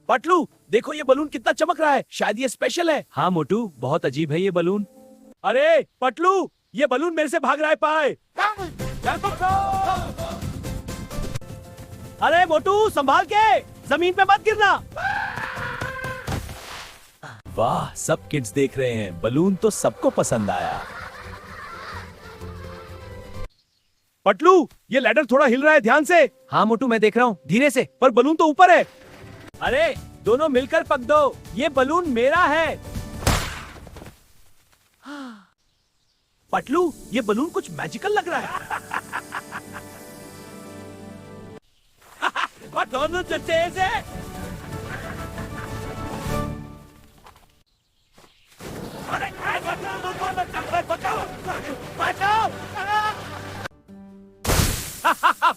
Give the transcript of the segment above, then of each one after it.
पटलू देखो ये बलून कितना चमक रहा है, शायद ये स्पेशल है। हाँ मोटू, बहुत अजीब है ये बलून। अरे पटलू, ये बलून मेरे से भाग रहा है पाए। अरे मोटू संभाल के, जमीन पे मत गिरना। वाह, सब किड्स देख रहे हैं, बलून तो सबको पसंद आया। पटलू ये लैडर थोड़ा हिल रहा है, ध्यान से। हाँ मोटू मैं देख रहा हूँ, धीरे से, पर बलून तो ऊपर है। अरे दोनों मिलकर पक दो, ये बलून मेरा है। पटलू ये बलून कुछ मैजिकल लग रहा है। और दोनों तो तेज है।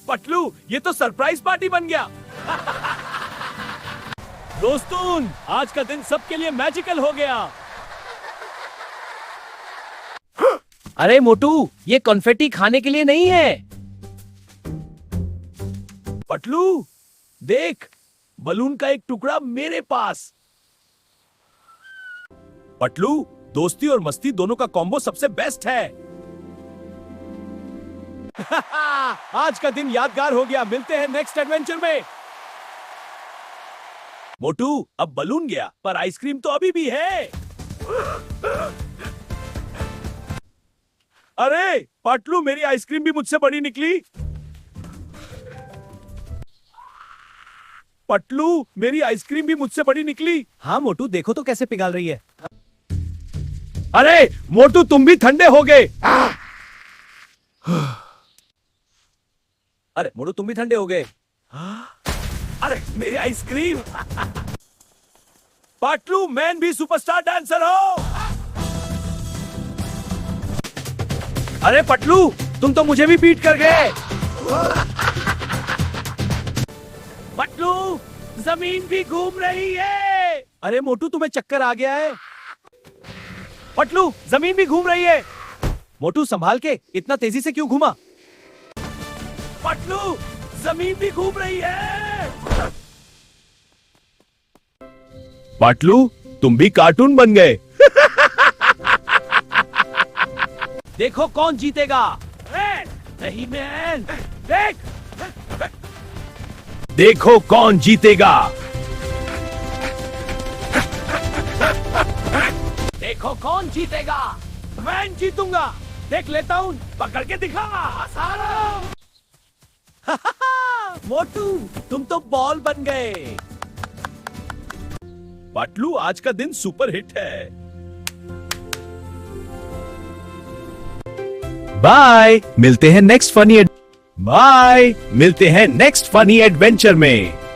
पटलू ये तो सरप्राइज पार्टी बन गया। दोस्तों आज का दिन सबके लिए मैजिकल हो गया। अरे मोटू ये कॉन्फेटी खाने के लिए नहीं है। पटलू देख, बलून का एक टुकड़ा मेरे पास। पटलू दोस्ती और मस्ती दोनों का कॉम्बो सबसे बेस्ट है। आज का दिन यादगार हो गया, मिलते हैं नेक्स्ट एडवेंचर में। मोटू अब बलून गया, पर आइसक्रीम तो अभी भी है। अरे पटलू मेरी आइसक्रीम भी मुझसे बड़ी निकली। पटलू मेरी आइसक्रीम भी मुझसे बड़ी निकली। हाँ मोटू देखो तो कैसे पिघल रही है। अरे मोटू तुम भी ठंडे हो गए। अरे मोटू तुम भी ठंडे हो गए। अरे मेरी आइसक्रीम। पटलू मैन भी सुपरस्टार डांसर हो। अरे पटलू तुम तो मुझे भी बीट कर गए। पटलू जमीन भी घूम रही है। अरे मोटू तुम्हें चक्कर आ गया है। पटलू जमीन भी घूम रही है। मोटू संभाल के, इतना तेजी से क्यों घूमा। पटलू जमीन भी घूम रही है। पटलू तुम भी कार्टून बन गए। देखो कौन जीतेगा। नहीं मैन, देख देखो कौन जीतेगा। देखो कौन जीतेगा। मैं जीतूंगा, देख लेता हूँ, पकड़ के दिखा। मोटू तुम तो बॉल बन गए। पटलू आज का दिन सुपर हिट है। बाय, मिलते हैं नेक्स्ट फनी एडवेंचर में।